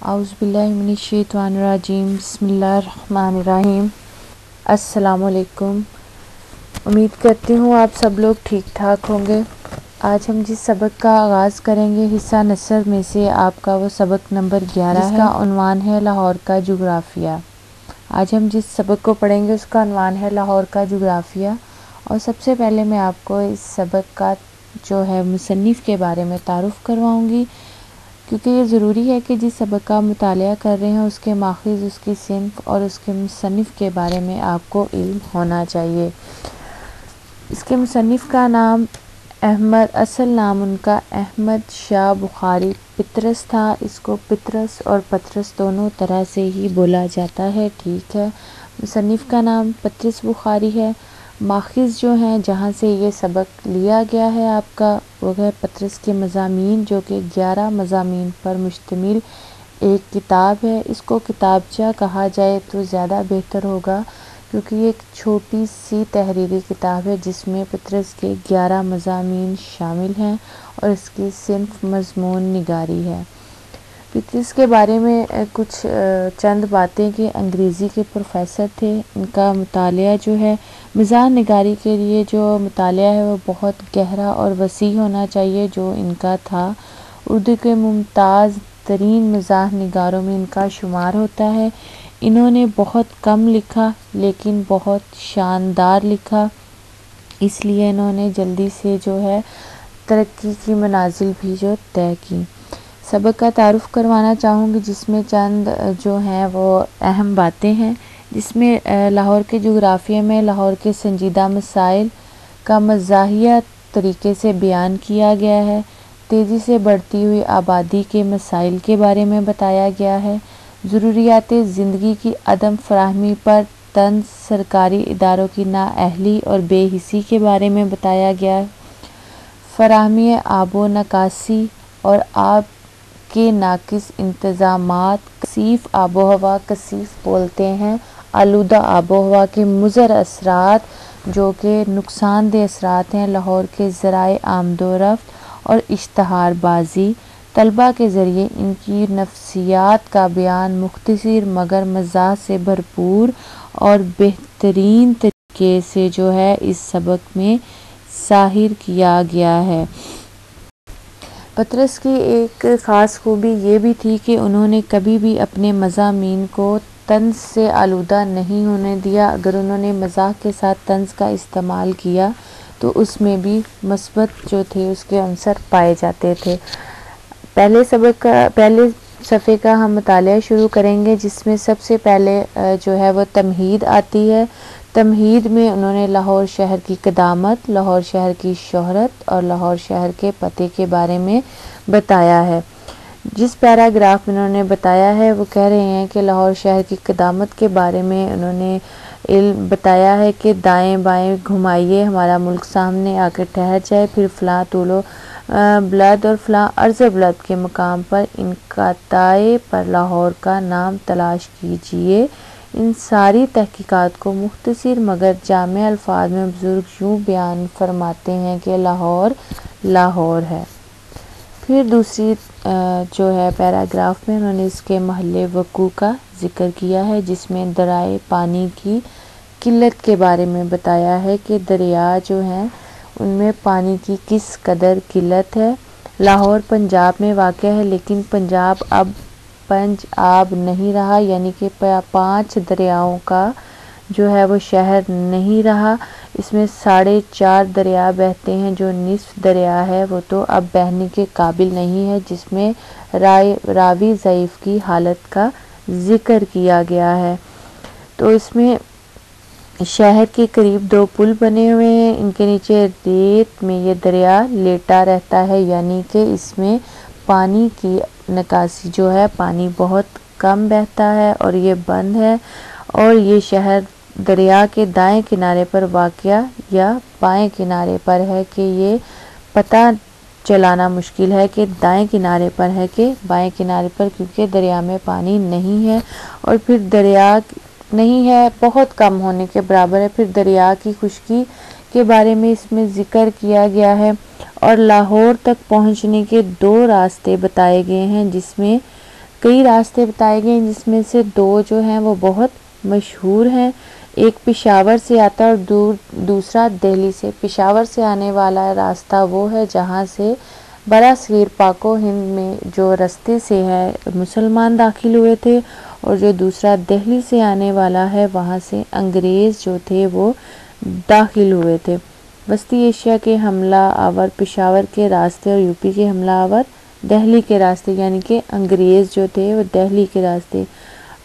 اعوذ باللہ من الشیطان الرجیم بسم اللہ الرحمن الرحیم۔ السلام علیکم، امید کرتی ہوں آپ سب لوگ ٹھیک ٹھاک ہوں گے۔ آج ہم جس سبق کا آغاز کریں گے حصہ نثر میں سے آپ کا وہ سبق نمبر 11 ہے، جس کا عنوان ہے لاہور کا جغرافیہ۔ آج ہم جس سبق کو پڑھیں گے اس کا عنوان ہے لاہور کا جغرافیہ، اور سب سے پہلے میں آپ کو اس سبق کا جو ہے مصنف کے بارے میں تعارف کرواؤں گی، کیونکہ یہ ضروری ہے کہ جس سبق کا مطالعہ کر رہے ہیں اس کے ماخذ، اس کی صنف اور اس کے مصنف کے بارے میں آپ کو علم ہونا چاہیے۔ اس کے مصنف کا نام احمد، اصل نام ان کا احمد شاہ بخاری پطرس تھا۔ اس کو پطرس اور پطرس دونوں طرح سے ہی بولا جاتا ہے، ٹھیک ہے۔ مصنف کا نام پطرس بخاری ہے۔ ماخذ جو ہیں جہاں سے یہ سبق لیا گیا ہے آپ کا، وہ ہے پطرس کے مضامین، جو کہ 11 مضامین پر مشتمل ایک کتاب ہے۔ اس کو کتابچہ کہا جائے تو زیادہ بہتر ہوگا، کیونکہ یہ ایک چھوٹی سی تحریری کتاب ہے جس میں پطرس کے 11 مضامین شامل ہیں اور اس کی صنف مضمون نگاری ہے۔ پطرس کے بارے میں کچھ چند باتیں کہ انگریزی کے پروفیسر تھے۔ ان کا مطالعہ جو ہے مزاح نگاری کے لیے جو مطالعہ ہے وہ بہت گہرا اور وسیع ہونا چاہیے، جو ان کا تھا۔ اردو کے ممتاز ترین مزاح نگاروں میں ان کا شمار ہوتا ہے۔ انہوں نے بہت کم لکھا لیکن بہت شاندار لکھا، اس لیے انہوں نے جلدی سے جو ہے ترقی کی منازل بھی جو طے کی۔ سبق کا تعارف کروانا چاہوں گی جس میں چند جو ہیں وہ اہم باتیں ہیں، جس میں لاہور کے جغرافیہ میں لاہور کے سنجیدہ مسائل کا مزاحیہ طریقے سے بیان کیا گیا ہے۔ تیزی سے بڑھتی ہوئی آبادی کے مسائل کے بارے میں بتایا گیا ہے۔ ضروریات زندگی کی عدم فراہمی پر طنز، سرکاری اداروں کی نااہلی اور بے حسی کے بارے میں بتایا گیا ہے۔ فراہمی آب و نکاسی اور آب کے ناقص انتظامات، کثیف آب و ہوا، کثیف بولتے ہیں آلودہ آب و ہوا کے مضر اثرات جو کہ نقصان دہ اثرات ہیں، لاہور کے ذرائع آمد و رفت اور اشتہار بازی، طلباء کے ذریعے ان کی نفسیات کا بیان مختصر مگر مزاح سے بھرپور اور بہترین طریقے سے جو ہے اس سبق میں ظاہر کیا گیا ہے۔ پطرس کی ایک خاص خوبی یہ بھی تھی کہ انہوں نے کبھی بھی اپنے مضامین کو طنز سے آلودہ نہیں ہونے دیا۔ اگر انہوں نے مزاح کے ساتھ طنز کا استعمال کیا تو اس میں بھی مثبت جو تھے اس کے عنصر پائے جاتے تھے۔ پہلے صفحے کا ہم مطالعہ شروع کریں گے، جس میں سب سے پہلے جو ہے وہ تمہید آتی ہے۔ تمہید میں انہوں نے لاہور شہر کی قدامت، لاہور شہر کی شہرت اور لاہور شہر کے پتے کے بارے میں بتایا ہے۔ جس پیراگراف میں انہوں نے بتایا ہے وہ کہہ رہے ہیں کہ لاہور شہر کی قدامت کے بارے میں انہوں نے بتایا ہے کہ دائیں بائیں گھمائیے، ہمارا ملک سامنے آ کے ٹھہر جائے، پھر فلاں طول و بلد اور فلاں عرض بلد کے مقام پر انقطاع پر لاہور کا نام تلاش کیجیے۔ ان ساری تحقیقات کو مختصر مگر جامع الفاظ میں بزرگ یوں بیان فرماتے ہیں کہ لاہور لاہور ہے۔ پھر دوسری جو ہے پیراگراف میں انہوں نے اس کے محل وقوع کا ذکر کیا ہے، جس میں ذرائع پانی کی قلت کے بارے میں بتایا ہے کہ دریا جو ہیں ان میں پانی کی کس قدر قلت ہے۔ لاہور پنجاب میں واقع ہے لیکن پنجاب اب پنج آب نہیں رہا، یعنی کہ 5 دریاؤں کا جو ہے وہ شہر نہیں رہا۔ اس میں 4.5 دریا بہتے ہیں، جو نصف دریا ہے وہ تو اب بہنے کے قابل نہیں ہے، جس میں راوی ضعیف کی حالت کا ذکر کیا گیا ہے۔ تو اس میں شہر کے قریب 2 پل بنے ہوئے ہیں، ان کے نیچے ریت میں یہ دریا لیٹا رہتا ہے، یعنی کہ اس میں پانی کی نکاسی جو ہے پانی بہت کم بہتا ہے اور یہ بند ہے، اور یہ شہر دریا کے دائیں کنارے پر واقع یا بائیں کنارے پر ہے کہ یہ پتہ چلانا مشکل ہے کہ دائیں کنارے پر ہے کہ بائیں کنارے پر، کیونکہ دریا میں پانی نہیں ہے، اور پھر دریا نہیں ہے بہت کم ہونے کے برابر ہے۔ پھر دریا کی خشکی کے بارے میں اس میں ذکر کیا گیا ہے، اور لاہور تک پہنچنے کے 2 راستے بتائے گئے ہیں، جس میں کئی راستے بتائے گئے جس میں سے 2 جو ہیں وہ بہت مشہور ہیں۔ ایک پشاور سے آتا ہے اور دوسرا دہلی سے۔ پشاور سے آنے والا راستہ وہ ہے جہاں سے برصغیر پاک و ہند میں جو راستے سے ہے مسلمان داخل ہوئے تھے، اور جو دوسرا دہلی سے آنے والا ہے وہاں سے انگریز جو تھے وہ داخل ہوئے تھے۔ وسطی ایشیا کے حملہ آور پشاور کے راستے اور یوپی کے حملہ آور دہلی کے راستے، یعنی کہ انگریز جو تھے وہ دہلی کے راستے۔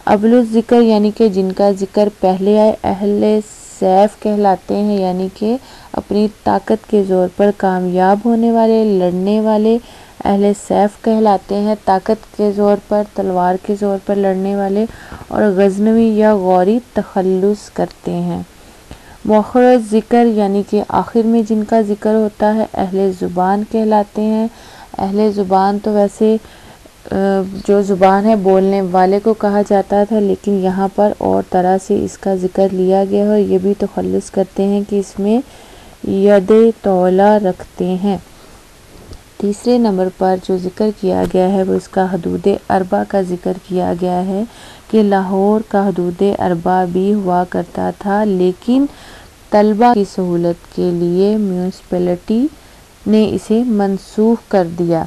اول الذکر یعنی کہ جن کا ذکر پہلے آئے اہل سیف کہلاتے ہیں، یعنی کہ اپنی طاقت کے زور پر کامیاب ہونے والے، لڑنے والے اہل سیف کہلاتے ہیں، طاقت کے زور پر، تلوار کے زور پر لڑنے والے، اور غزنوی یا غوری تخلص کرتے ہیں۔ مؤخر ذکر یعنی کہ آخر میں جن کا ذکر ہوتا ہے اہل زبان کہلاتے ہیں۔ اہل زبان تو ویسے جو زبان ہے بولنے والے کو کہا جاتا تھا، لیکن یہاں پر اور طرح سے اس کا ذکر لیا گیا ہے، اور یہ بھی تخلص کرتے ہیں کہ اس میں ید طولہ رکھتے ہیں۔ تیسرے نمبر پر جو ذکر کیا گیا ہے وہ اس کا حدود اربع کا ذکر کیا گیا ہے کہ لاہور کا حدود اربع بھی ہوا کرتا تھا، لیکن طلبہ کی سہولت کے لیے میونسپلٹی نے اسے منسوخ کر دیا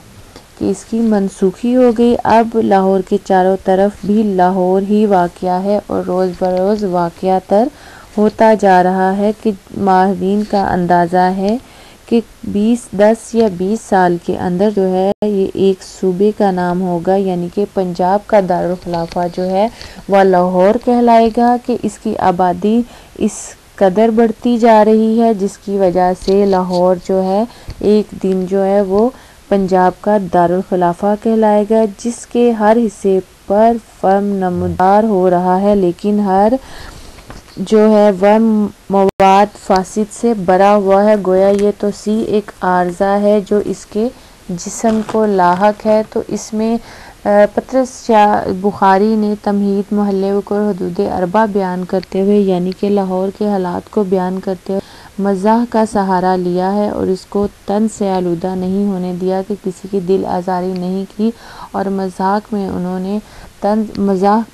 کہ اس کی منسوخی ہو گئی۔ اب لاہور کے چاروں طرف بھی لاہور ہی واقع ہے اور روز بروز واقع تر ہوتا جا رہا ہے کہ ماہرین کا اندازہ ہے کہ 10 یا 20 سال کے اندر جو ہے یہ ایک صوبے کا نام ہوگا، یعنی کہ پنجاب کا دارالخلافہ جو ہے وہ لاہور کہلائے گا، کہ اس کی آبادی اس قدر بڑھتی جا رہی ہے جس کی وجہ سے لاہور جو ہے ایک دن جو ہے وہ پنجاب کا دارالخلافہ کہلائے گا، جس کے ہر حصے پر فرم نمودار ہو رہا ہے، لیکن ہر جو ہے وہ مواد فاسد سے بھرا ہوا ہے، گویا یہ توسیع ایک عارضہ ہے جو اس کے جسم کو لاحق ہے۔ تو اس میں پطرس بخاری نے تمہید محلِ وقوع حدود اربع بیان کرتے ہوئے، یعنی کہ لاہور کے حالات کو بیان کرتے ہوئے مزاح کا سہارا لیا ہے، اور اس کو طنز سے آلودہ نہیں ہونے دیا کہ کسی کی دل آزاری نہیں کی، اور مزاح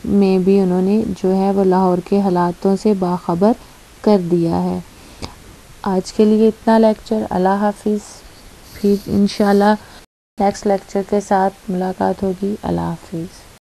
میں بھی انہوں نے جو ہے وہ لاہور کے حالاتوں سے باخبر کر دیا ہے۔ آج کے لیے اتنا لیکچر۔ اللہ حافظ۔ پھر انشاءاللہ نیکسٹ لیکچر کے ساتھ ملاقات ہوگی۔ اللہ حافظ۔